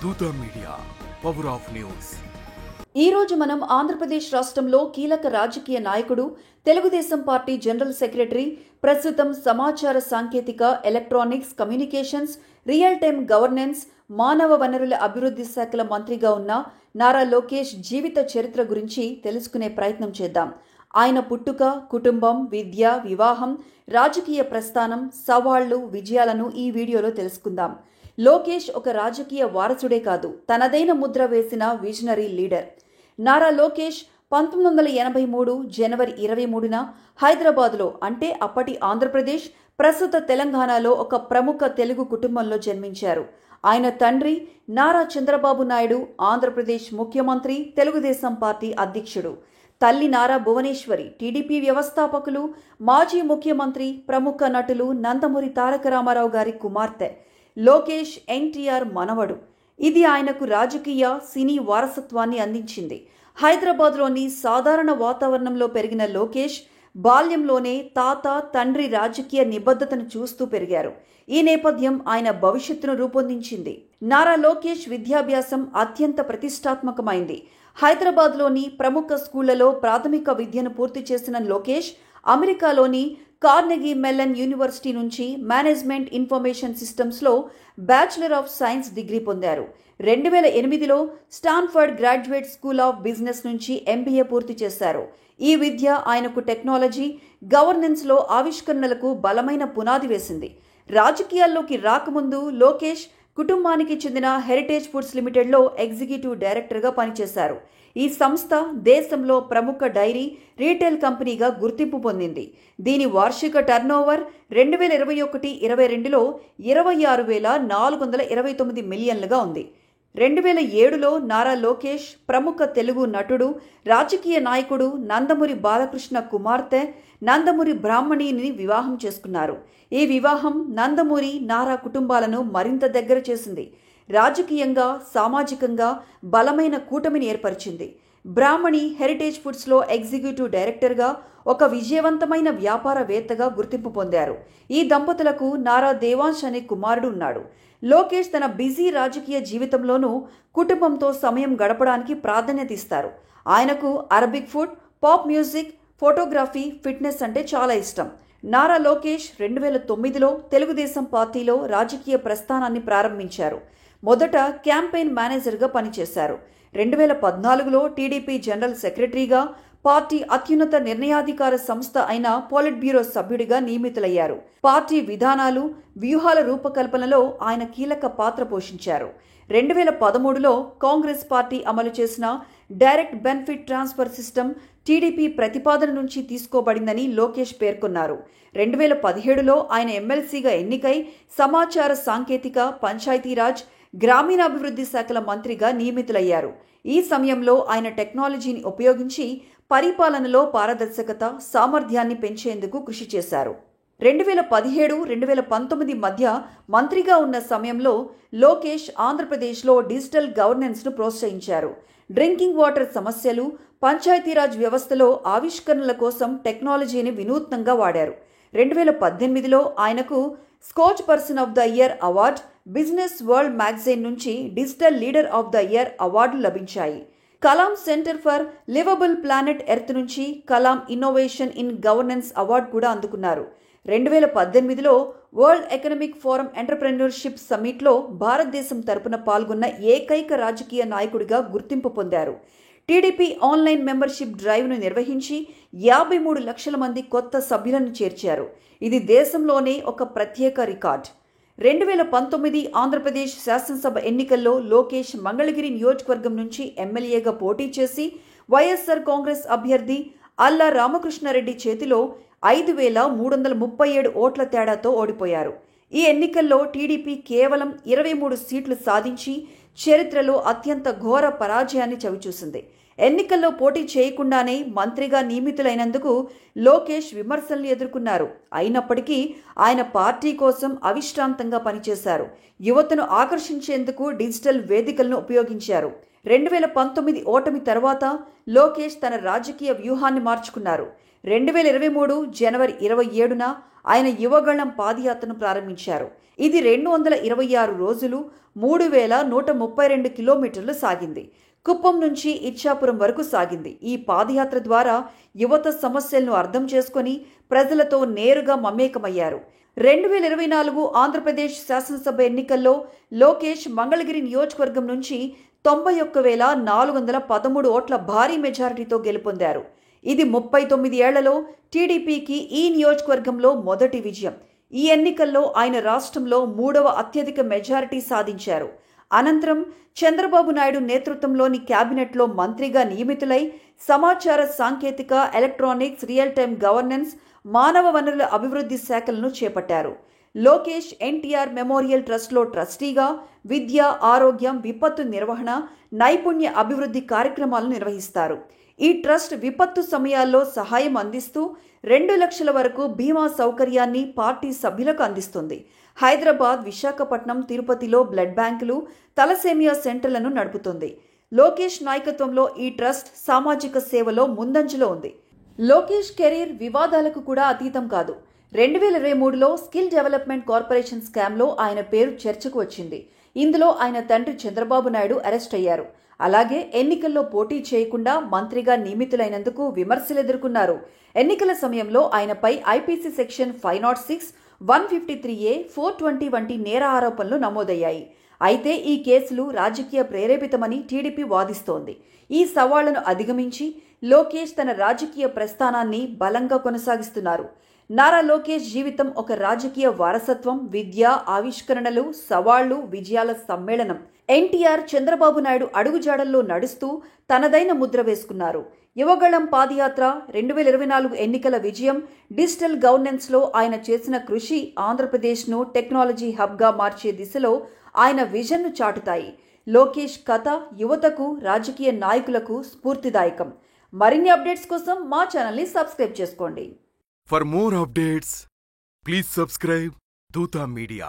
దూత media, power of news. ఈ రోజు మనం ఆంధ్రప్రదేశ్ రాష్ట్రంలో కీలక రాజకీయ నాయకుడు, తెలుగుదేశం పార్టీ జనరల్ సెక్రటరీ, ప్రస్తుతం సమాచార సాంకేతిక, electronics, communications, real time governance, మానవ వనరుల అభివృద్ధి శాఖల మంత్రిగా ఉన్న నారా లోకేష్ జీవిత చరిత్ర గురించి తెలుసుకునే ప్రయత్నం చేద్దాం. ఆయన పుట్టుక, కుటుంబం, విద్య, వివాహం, రాజకీయ ప్రస్థానం, సవాళ్లు, విజయాలను ఈ వీడియోలో తెలుసుకుందాం. లోకేష్ ఒక రాజకీయ వారసుడే కాదు, తనదైన ముద్ర వేసిన విజనరీ లీడర్. నారా లోకేష్ 1983 జనవరి 23న హైదరాబాద్లో, అంటే అప్పటి ఆంధ్రప్రదేశ్, ప్రస్తుత తెలంగాణలో ఒక ప్రముఖ తెలుగు కుటుంబంలో జన్మించారు. ఆయన తండ్రి నారా చంద్రబాబు నాయుడు, ఆంధ్రప్రదేశ్ ముఖ్యమంత్రి, తెలుగుదేశం పార్టీ అధ్యక్షుడు. తల్లి నారా భువనేశ్వరి, టీడీపీ వ్యవస్థాపకులు, మాజీ ముఖ్యమంత్రి, ప్రముఖ నటులు నందమూరి తారక రామారావు గారి కుమార్తె. లోకేష్ ఎన్టీఆర్ మనవడు. ఇది ఆయనకు రాజకీయ, సినీ వారసత్వాన్ని అందించింది. హైదరాబాద్లోని సాధారణ వాతావరణంలో పెరిగిన లోకేష్ బాల్యంలోనే తాత, తండ్రి రాజకీయ నిబద్ధతను చూస్తూ పెరిగారు. ఈ నేపథ్యం ఆయన భవిష్యత్తును రూపొందించింది. నారా లోకేష్ విద్యాభ్యాసం అత్యంత ప్రతిష్టాత్మకమైంది. హైదరాబాద్లోని ప్రముఖ స్కూళ్లలో ప్రాథమిక విద్యను పూర్తి చేసిన లోకేష్ అమెరికాలోని కార్నెగీ మెల్లన్ యూనివర్సిటీ నుంచి మేనేజ్మెంట్ ఇన్ఫర్మేషన్ సిస్టమ్స్లో బ్యాచిలర్ ఆఫ్ సైన్స్ డిగ్రీ పొందారు. 2008లో Stanford graduate school of business నుంచి MBA పూర్తి చేశారు. ఈ విద్య ఆయనకు టెక్నాలజీ, గవర్నెన్స్లో ఆవిష్కరణలకు బలమైన పునాది వేసింది. రాజకీయాల్లోకి రాకముందు లోకేష్ కుటుంబానికి చెందిన హెరిటేజ్ ఫుడ్స్ లిమిటెడ్లో ఎగ్జిక్యూటివ్ డైరెక్టర్గా పనిచేశారు. ఈ సంస్థ దేశంలో ప్రముఖ డైరీ, రీటైల్ కంపెనీగా గుర్తింపు పొందింది. దీని వార్షిక టర్నోవర్ 2021-22లో 26,429 మిలియన్లుగా ఉంది. 2007లో నారా లోకేష్ ప్రముఖ తెలుగు నటుడు, రాజకీయ నాయకుడు నందమూరి బాలకృష్ణ కుమార్తె నందమూరి బ్రాహ్మణిని వివాహం చేసుకున్నారు. ఈ వివాహం నందమూరి, నారా కుటుంబాలను మరింత దగ్గర చేసింది. రాజకీయంగా, సామాజికంగా బలమైన కూటమిని ఏర్పరిచింది. బ్రాహ్మణి హెరిటేజ్ ఫుడ్స్లో ఎగ్జిక్యూటివ్ డైరెక్టర్గా, ఒక విజయవంతమైన వ్యాపారవేత్తగా గుర్తింపు పొందారు. ఈ దంపతులకు నారా దేవాంశ్ అనే కుమారుడు ఉన్నాడు. లోకేష్ తన బిజీ రాజకీయ జీవితంలోనూ కుటుంబంతో సమయం గడపడానికి ప్రాధాన్యత ఇస్తారు. ఆయనకు Arabic food, pop music, photography, fitness అంటే చాలా ఇష్టం. నారా లోకేష్ 2009లో తెలుగుదేశం పార్టీలో రాజకీయ ప్రస్థానాన్ని ప్రారంభించారు. మొదట క్యాంపెయిన్ మేనేజర్గా పనిచేశారు. 2014లో టీడీపీ జనరల్ సెక్రటరీగా, పార్టీ అత్యున్నత నిర్ణయాధికార సంస్థ అయిన పోలిట్ బ్యూరో సభ్యుడిగా నియమితులయ్యారు. పార్టీ విధానాలు, వ్యూహాల రూపకల్పనలో ఆయన కీలక పాత్ర పోషించారు. 2013లో కాంగ్రెస్ పార్టీ అమలు చేసిన direct benefit transfer system TDP ప్రతిపాదన నుంచి తీసుకోబడిందని లోకేష్ పేర్కొన్నారు. 2017లో ఆయన ఎమ్మెల్సీగా ఎన్నికై సమాచార సాంకేతిక, పంచాయతీరాజ్, గ్రామీణాభివృద్ధి శాఖల మంత్రిగా నియమితులయ్యారు. ఈ సమయంలో ఆయన టెక్నాలజీని ఉపయోగించి పరిపాలనలో పారదర్శకత, సామర్థ్యాన్ని పెంచేందుకు కృషి చేశారు. 2017-2019 మధ్య మంత్రిగా ఉన్న సమయంలో లోకేష్ ఆంధ్రప్రదేశ్లో డిజిటల్ గవర్నెన్స్ను ప్రోత్సహించారు. డ్రింకింగ్ వాటర్ సమస్యలు, పంచాయతీరాజ్ వ్యవస్థలో ఆవిష్కరణల కోసం టెక్నాలజీని వినూత్నంగా వాడారు. 2018లో ఆయనకు Skoch person of the year award, business world magazine నుంచి digital leader of the year అవార్డులు లభించాయి. Kalam centre for livable planet earth నుంచి Kalam innovation in governance award కూడా అందుకున్నారు. 2018లో వరల్డ్ ఎకనామిక్ ఫోరం ఎంటర్‌ప్రెన్యూర్‌షిప్ సమ్మిట్లో భారతదేశం తరపున పాల్గొన్న ఏకైక రాజకీయ నాయకుడిగా గుర్తింపు పొందారు. టీడీపీ ఆన్లైన్ మెంబర్షిప్ డ్రైవ్ను నిర్వహించి 53 లక్షల మంది కొత్త సభ్యులను చేర్చారు. ఇది దేశంలోనే ఒక ప్రత్యేక రికార్డ్. 2019 ఆంధ్రప్రదేశ్ శాసనసభ ఎన్నికల్లో లోకేష్ మంగళగిరి నియోజకవర్గం నుంచి ఎమ్మెల్యేగా పోటీ చేసి వైఎస్ఆర్ కాంగ్రెస్ అభ్యర్థి అల్లా రామకృష్ణారెడ్డి చేతిలో 5,337 ఓట్ల తేడాతో ఓడిపోయారు. ఈ ఎన్నికల్లో టీడీపీ కేవలం 23 సీట్లు సాధించి చరిత్రలో అత్యంత ఘోర పరాజయాన్ని చవిచూసింది. ఎన్నికల్లో పోటీ చేయకుండానే మంత్రిగా నియమితులైనందుకు లోకేష్ విమర్శలను ఎదుర్కొన్నారు. అయినప్పటికీ ఆయన పార్టీ కోసం అవిశ్రాంతంగా పనిచేశారు. యువతను ఆకర్షించేందుకు డిజిటల్ వేదికలను ఉపయోగించారు. 2019 ఓటమి తర్వాత లోకేష్ తన రాజకీయ వ్యూహాన్ని మార్చుకున్నారు. 2023 జనవరి 27న ఆయన యువగళం పాదయాత్రను ప్రారంభించారు. ఇది 226 రోజులు 3132 కిలోమీటర్లు సాగింది. కుప్పం నుంచి ఇచ్చాపురం వరకు సాగింది. ఈ పాదయాత్ర ద్వారా యువత సమస్యలను అర్థం చేసుకుని ప్రజలతో నేరుగా మమేకమయ్యారు. 2024 ఆంధ్రప్రదేశ్ శాసనసభ ఎన్నికల్లో లోకేష్ మంగళగిరి నియోజకవర్గం నుంచి 91,413 ఓట్ల భారీ మెజారిటీతో గెలుపొందారు. ఇది 39 ఏళ్లలో టీడీపీకి ఈ నియోజకవర్గంలో మొదటి విజయం. ఈ ఎన్నికల్లో ఆయన రాష్ట్రంలో 3వ అత్యధిక మెజారిటీ సాధించారు. అనంతరం చంద్రబాబు నాయుడు నేతృత్వంలోని కేబినెట్లో మంత్రిగా నియమితులై సమాచార సాంకేతిక, ఎలక్ట్రానిక్స్, రియల్ టైమ్ గవర్నెన్స్, మానవ వనరుల అభివృద్ధి శాఖలను చేపట్టారు. లోకేష్ ఎన్టీఆర్ మెమోరియల్ ట్రస్ట్లో ట్రస్టీగా విద్య, ఆరోగ్యం, విపత్తు నిర్వహణ, నైపుణ్య అభివృద్ధి కార్యక్రమాలను నిర్వహిస్తారు. ఈ ట్రస్ట్ విపత్తు సమయాల్లో సహాయం అందిస్తూ 2 లక్షల వరకు బీమా సౌకర్యాన్ని పార్టీ సభ్యులకు అందిస్తుంది. హైదరాబాద్, విశాఖపట్నం, తిరుపతిలో బ్లడ్ బ్యాంకులు, తలసేమియా సెంటర్లను నడుపుతుంది. లోకేష్ నాయకత్వంలో ఈ ట్రస్ట్ సామాజిక సేవలో ముందంజలో ఉంది. లోకేష్ కెరీర్ వివాదాలకు కూడా అతీతం కాదు. 2023లో స్కిల్ డెవలప్మెంట్ కార్పొరేషన్ స్కామ్లో ఆయన పేరు చర్చకు వచ్చింది. ఇందులో ఆయన తండ్రి చంద్రబాబు నాయుడు అరెస్ట్ అయ్యారు. అలాగే ఎన్నికల్లో పోటీ చేయకుండా మంత్రిగా నియమితులైనందుకు విమర్శలు ఎదుర్కొన్నారు. ఎన్నికల సమయంలో ఆయనపై ఐపీసీ సెక్షన్ 506, 153A, 420 వంటి నేర ఆరోపణలు నమోదయ్యాయి. అయితే ఈ కేసులు రాజకీయ ప్రేరేపితమని టీడీపీ వాదిస్తోంది. ఈ సవాళ్లను అధిగమించి లోకేష్ తన రాజకీయ ప్రస్థానాన్ని బలంగా కొనసాగిస్తున్నారు. నారా లోకేష్ జీవితం ఒక రాజకీయ వారసత్వం, విద్య, ఆవిష్కరణలు, సవాళ్లు, విజయాల సమ్మేళనం. ఎన్టీఆర్, చంద్రబాబు నాయుడు అడుగుజాడల్లో నడుస్తూ తనదైన ముద్ర వేసుకున్నారు. యువగళం పాదయాత్ర, 2024 ఎన్నికల విజయం, డిజిటల్ గవర్నెన్స్లో ఆయన చేసిన కృషి ఆంధ్రప్రదేశ్ను టెక్నాలజీ హబ్గా మార్చే దిశలో ఆయన విజన్ను చాటుతాయి. లోకేష్ కథ యువతకు, రాజకీయ నాయకులకు స్ఫూర్తిదాయకం. మరిన్ని అప్డేట్స్ కోసం మా ఛానల్ని సబ్స్క్రైబ్ చేసుకోండి. For more updates, please subscribe Dutta Media.